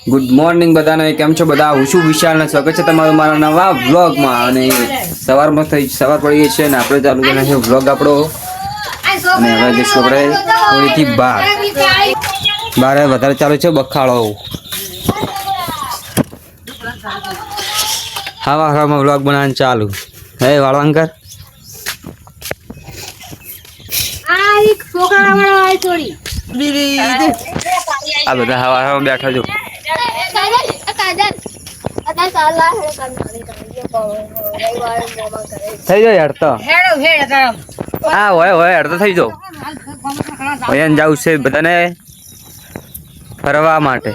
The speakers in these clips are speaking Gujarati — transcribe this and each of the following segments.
ગુડ મોર્નિંગ બધાને. કેમ છો બધા? હું છું વિશાલ ને સ્વાગત છે તમારું મારા નવા વ્લોગમાં. અને સવારમાં સવાર પડી ગઈ છે ને આપણે ચાલુ કર્યો છે વ્લોગ આપણો. અને હવે જઈશું આપણે થોડીથી બહાર વધારે ચાલુ છે બખાડો. હવામાં વ્લોગ બનાવવાનું ચાલુ. હે વાળવાંકર આ બધા હવામાં બેઠા છો. થઈ જાય યાર તો હા હોય યાર તો થઈ જાવ. અહીંયા જવું છે બધાને ફરવા માટે.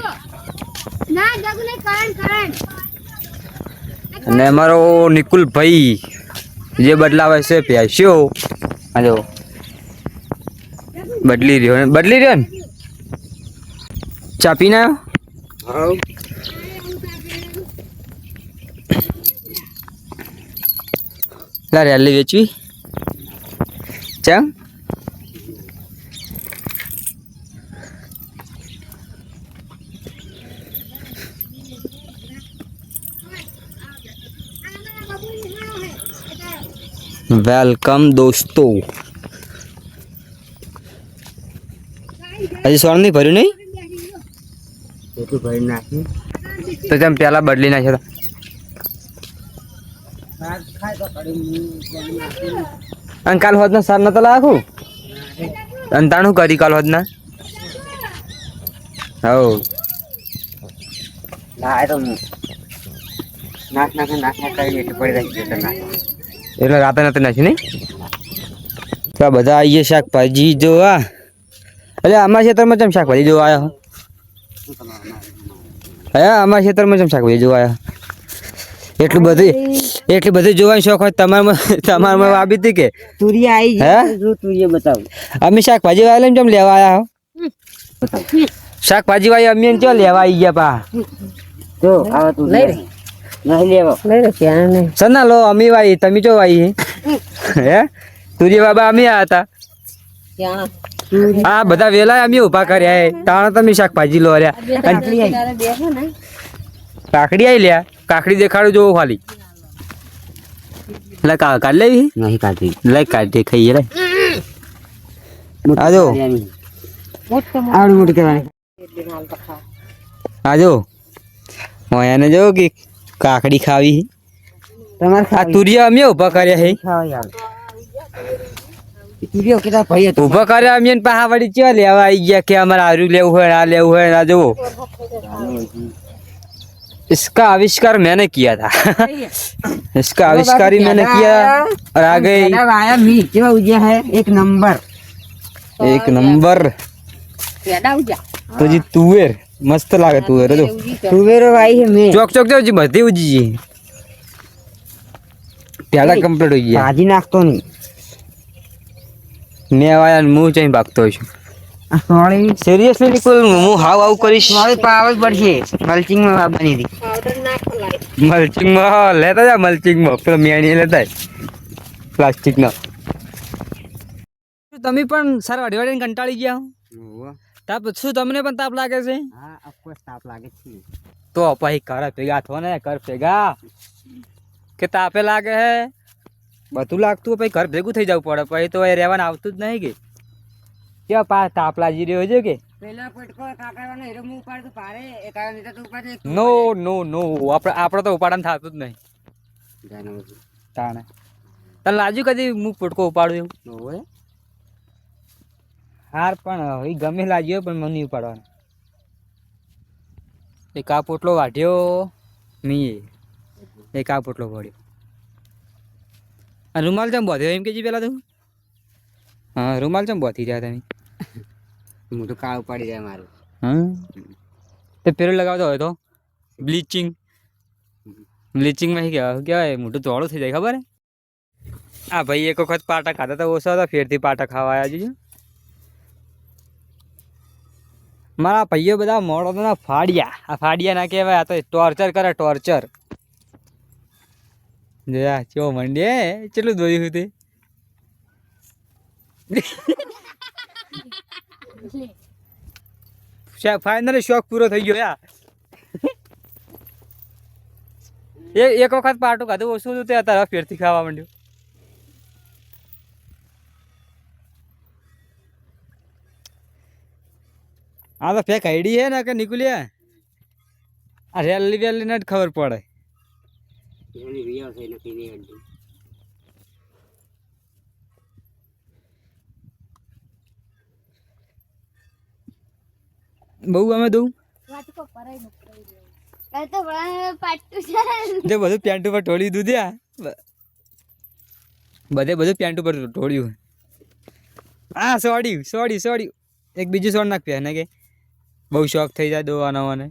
અને અમારો નિકુલ ભાઈ જે બદલાવે છે પ્યાસ્યો આ જો બદલી રહ્યો ને ચા પીને આવ્યો. લા રેલી વેચવી ચમ વેલકમ દોસ્તો. હજી સોન નહીં ભર્યું નહીં તો તેમ પેલા બદલી નાખ્યો. અને કાલ હોદના સાર નતા લાખું અંતાણું કરી કાલ હોદના હવ એટલે રાતે નથી નાખી નહીં તો બધા આવીએ શાકભાજી જોવા. એટલે અમારા ખેતરમાં ચમ શાકભાજી જોવા આવ્યા હે? અમારા ખેતરમાં ચમ શાકભાજી જોવા આવ્યા? એટલી બધી જોવાની શોખ હોય તમારામાં વાબી હતી કે અમે શાકભાજી વાળા ચમ લેવા આવ્યા? શાકભાજી વાળી અમે ચો લેવા આવી ગયા પા સના લો અમી વાઈ તમે ચો વાઈ હે? તુરી બાબા અમે આવ્યા હતા. હા બધા વેલા અમે ઉભા કર્યા તાણા તમે શાકભાજી લો રહ્યા. કાકડી આવી લ્યા કાકડી દેખાડું જોવો ખાલી. એટલે કાઢ લેવી નહીં કાઢી લઈ કાઢી ખાઈએ રે. આજો આવડી મોટી કહેવાની આજો એને જો કે કાકડી ખાવી તમારે તુરિયા અમે ઉભા કર્યા હે ઉભા કર્યા અમે પાહા વળી ચેવા લેવા આવી ગયા કે અમારે આર્યું લેવું હોય આ લેવું હોય આ જુઓ. इसका आविष्कार मैंने किया था इसका आविष्कार ही मैंने किया और आ गई एक नंबर तो जी तुवेर मस्त लागे तुवेर जो तुवेर भाई है मैं चौक चौक जो जी बधी उजी जी प्याला कंप्लीट हो गया भाजी नाखतो नहीं मैं आया मुंह चाहिए भागतो हूं. सीरियसली निकुल હું હાવ આવું કરીશ મારે પાવર પડશે મલ્ચિંગ માં આપવાની હતી મલ્ચિંગ માં લેતા જા મલ્ચિંગ માં પેલો મેણી લેતા પ્લાસ્ટિક ના. તમે પણ સર અડવાડીને કંટાળી ગયા હો તાપ શું તમને પણ તાપ લાગે છે? હા ઓફકોર્સ તાપ લાગે છે તો પછી કર ભેગા થો ને કર ભેગા કે તાપે લાગે હે બધું લાગતું પછી ઘર ભેગું થઈ જવું પડે પછી તો એ રહેવાનું આવતું જ નહીં કે क्या पा तापला जी रहे हो जो के पहला पटको काकावाने हीरो मुंह उपाड़ तो पारे एक आ नहीं तो उपाड़ नो नो नो आपड़ा तो उपाड़न થાતું જ નહીં જાનો તાણે તને લાજુ કદી મું પટકો ઉપાડ્યો હોય હાર પણ એ ગમે લાગ્યો પણ મને ઉપાડવાનો. એક આ પોટલો વાઢ્યો મી એક આ પોટલો પડ્યો. આ રૂમાલ ચમ બોધ્યો એમ કે જી પેલા તું હા રૂમાલ ચમ બોધી રહ્યા તમે મોટું કાળ પડી જાય મારું. હા તે પેલું લગાવતો હોય તો બ્લીચિંગ માં કહેવાય મોટું ધોળું થઈ જાય ખબર હે? હા ભાઈ એક વખત પાટા ખાતા હતા ઓછા હતા ફેરથી પાટા ખાવા આવ્યા જોજો. મારા ભાઈઓ બધા મોડો તો ના ફાડિયા આ ફાડિયા ના કહેવાય આ તો ટોર્ચર કરે ટોર્ચર. જોયા ચો મંડે કેટલું દોર્યું હતું તે ફાઇનલી શોખ પૂરો થઈ ગયો યાર. એક વખત પાટું ખાધું ઓછું હતું તે અત્યારે ફેરથી ખાવા માંડ્યું. આ તો ફેક આઈડી હે ને કે નીકળ્યા આ રેલી વેલી ને જ ખબર પડે. બહુ ગમે દઉં જે બધું પેન્ટ ઉપર ઢોળી દીધું બધું પેન્ટ ઉપર ઢોળ્યું. હા સોડ્યું એક બીજું સોડ નાખ ને કે બહુ શોખ થઈ જાય દોવાનો મને.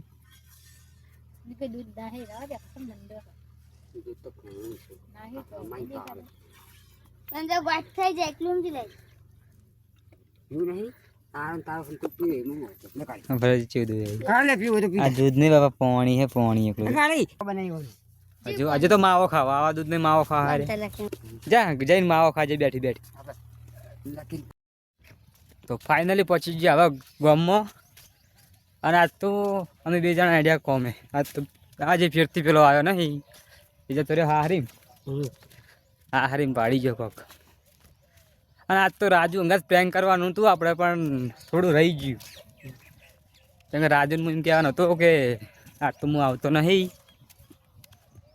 દૂધ નહીં બાપા પાણી હે પાણી હજુ તો માવો ખાવા આવા દૂધ ને માવો ખાવા જા જઈને માવો ખાજે બેઠી બેઠી. તો ફાઇનલી પહોંચી ગયા હવે ગામમાં. અને આજ તો અમે 2 જણા આઈડિયા કોમે આજ તો આજે ફેરથી પેલો આવ્યો નહીં એ જતો રહ્યો હારીમ પાડી ગયો કોક. અને આજ તો રાજુ અંગાત પ્રેન્ક કરવાનું હતું આપણે પણ થોડું રહી ગયું કેમ કે રાજુને એમ કહેવાનું હતું કે આજ તો હું આવતો નહીં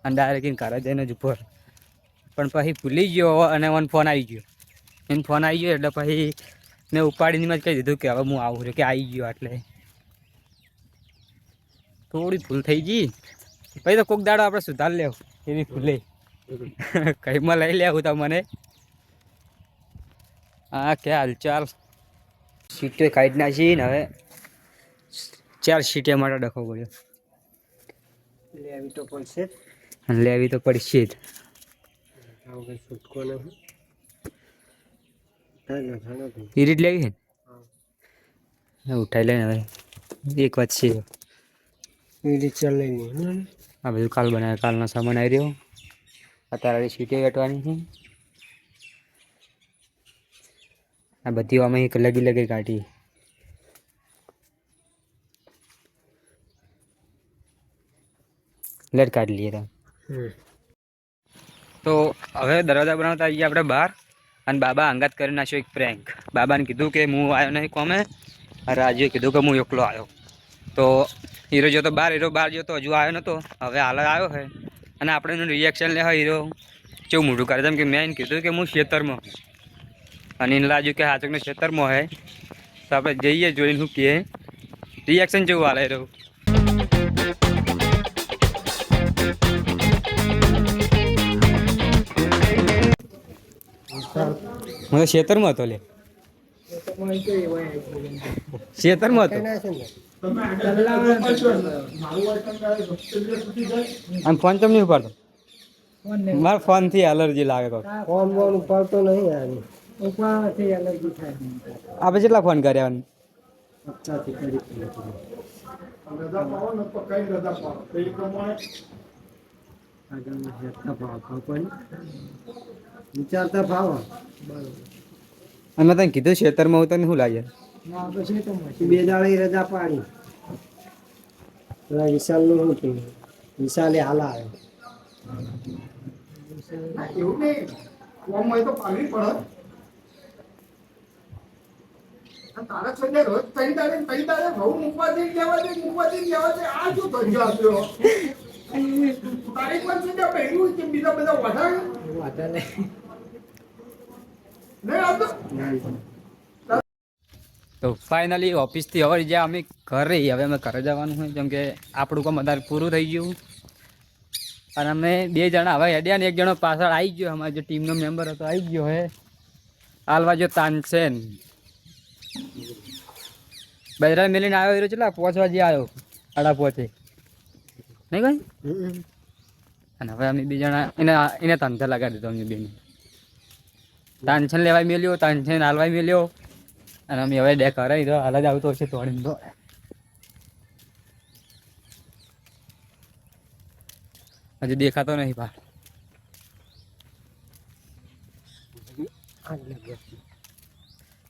અને ડાયરેક્ટ ઘરે જઈને જ ઉપર. પણ પછી ભૂલી ગયો અને મને ફોન આવી ગયો એટલે પછી મેં ઉપાડીને જ કહી દીધું કે હવે હું આવું કે આવી ગયો. એટલે થોડી ભૂલ થઈ ગઈ પછી તો કોક દાડો આપણે સુધાર લેવું એવી ભૂલે કઈમાં લઈ લેવું તો મને. હા કે હાલચાલ સીટો કાઢી નાખી ને હવે 4 સીટે માટે ડખો પડ્યો. લેવી તો પડશે જ. રીત લેવી છે ઉઠાઈ લઈને હવે એક વાત છે આ બધું કાલ બનાવે કાલનો સામાન આવી રહ્યો અત્યારે સીટે વેટવાની છે. આ બધી અમે એક લગી કાઢી. લેટ કાઢી લઈએ તો હવે દરવાજા બનાવતા આવીએ આપણે બહાર. અને બાબા અંગાત કરી નાખ્યો એક પ્રેન્ક. બાબાને કીધું કે હું આવ્યો નહીં કોમે. રાજુએ કીધું કે હું એકલો આવ્યો. તો હીરો જો તો બહાર જો તો હજુ આવ્યો નહોતો હવે હાલ આવ્યો છે. અને આપણે એનું રિએક્શન લે હોય હીરો કેવું મોઢું કરે જેમ કે મેં એને કીધું કે હું ખેતરમાં અને એને લાગ્યું કે હાચકને ખેતરમાં હે તો આપણે જઈએ જોઈને શું કહે રિએક્શન જેવું હાલે રહ્યું. હું તો ખેતરમાં હતો લે ખેતરમાં હતો આમ ફોન ચમ નહીં ઉપાડતો મારા ફોન થી એલર્જી લાગે ફોન ઉપાડતો નહીં આપણે કેટલા ફોન કર્યા વિચારતા ભાવ અમે તને કીધું ખેતરમાં હું તને શું લાગે 2 દાડી રજા પાડી વિશાલ નું શું થયું વિશાલે હાલ આવ્યો એવું નહીં તો પાણી પડે તારા છોડે રોજ તઈ દાડે બહુ મૂકવા દે આ શું ધંધો આપ્યો તારીખ પર સુધી પહેર્યું કે બીજા બધા વાઢા તો ફાઇનલી ઓફિસથી હવે જ્યાં અમે ઘરે જવાનું હોય જેમ કે આપણું કામ વધારે પૂરું થઈ ગયું અને અમે 2 જણા હવે હેડ્યા ને 1 જણો પાછળ આવી ગયો અમારો જે ટીમનો મેમ્બર હતો આવી ગયો હે હાલવા જો તાનસેન બજરા મેલીને આવ્યો હીરો ચલા 5 વાગે આવ્યો 5:30 નહીં કઈ અને હવે અમે 2 જણા એને તાનસેન લગાડી દીધો અમે બેને તાનસેન લેવાય મેલ્યો તાનસેન હાલવાય મેલ્યો અને અમે હવે ડે કરાવી દો હાલ જ આવતો હશે તોડીને તો હજી દેખાતો નહીં બહાર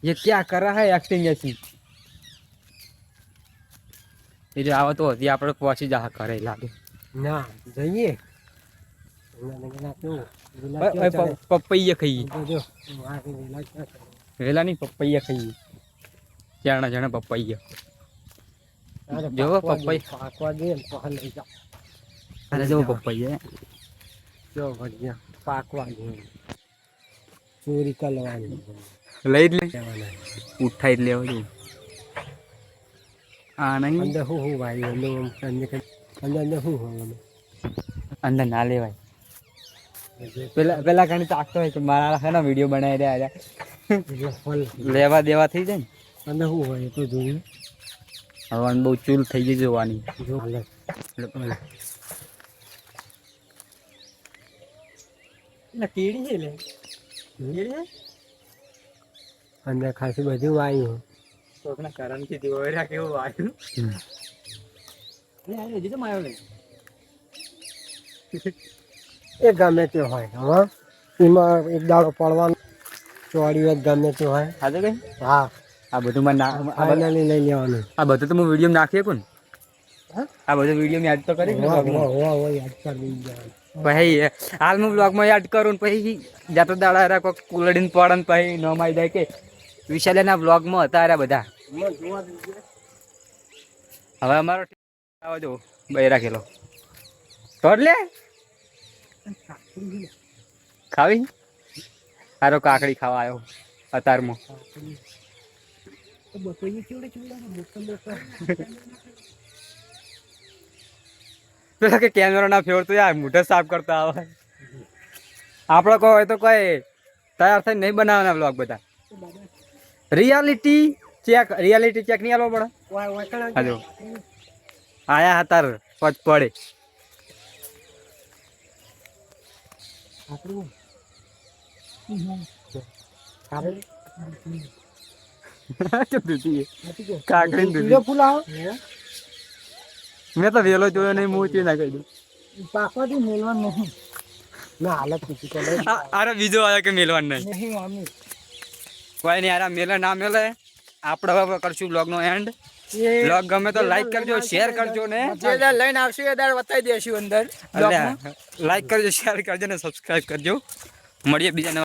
ये क्या कर रहा है एक्टिंग ऐसी એ આવો તો હજી આપણે પહોંચી જા કરે લાગે ના જઈએ પપૈયા ખાઈએ વેલા નહીં પપૈયા ખાઈએ જાણા જાણા પપૈયા જો પપૈયા પાકવા દે ને તો લઈ જાઓ અરે જો પપૈયા જો ભજીયા પાકવા દે ચોરી કરવાની લઈ જ લે ઉઠાઈ જ લેવો છું આ નહીં અંદર હું ભાઈ અંદર હું હોય અંદર ના લેવાય પેલા ઘણી તાકતો હોય કે મારા છે ને વિડીયો બનાવી રહ્યા લેવા દેવા થઈ જાય ને અંદર શું હોય તો જોયું હવે બહુ ચૂલ થઈ ગઈ જોવાની કેડી છે લે અંદર ખાસી બધું આવ્યું કોકના કારણ કે દેવરા કેવું આવ્યું લે દીધો માયો લે એ ગમે તે હોય હા એમાં એક દાડો પડવાનો ચોડી ગમે તે હોય આજે કઈ હા આ બધું મને ફાઇનલી લઈ લેવાનું આ બધું તો હું વિડીયો નાખીએ કોણ આ બધું વિડીયો મેં યાદ તો કરી પછી હાલ હું બ્લોગમાં યાદ કરું પછી જાતો દાડા કોઈક કુલડીને પડે ને પછી ન મારી જાય કે વિશાલના બ્લોગમાં હતા રહ્યા બધા હવે અમારો આવો જો બે રાખેલો તોડ લે ખાવી સારો કાકડી ખાવા આવ્યો અતારમાં પેલા કે કેમેરા ના ફેરતો યાર મોઢે સાફ કરતા આવે આપડે કોઈ હોય તો કોઈ તૈયાર થઈને નહીં બનાવવાના બ્લોગ બધા રિયાલિટી ચેક નહીં આલવો પડે હાજો આયા હતા પચ પડે કાકડી મેં તો વેલો જોયો નહીં મોચી ના કહી દઉં પાકવાથી મેળવાનું નહીં ના હાલત અરે બીજો આવ્યો કે મેલવાનું નહીં કોઈ નહીં યાર મેલે ના મેલે આપણે હવે કરશું બ્લોગ નો એન્ડ બ્લોગ ગમે તો લાઈક કરજો શેર કરજો ને લઈને આવશું એ દાડ બતાવી દેશું અંદર લાઈક કરજો શેર કરજો ને સબસ્ક્રાઇબ કરજો મળીએ બીજા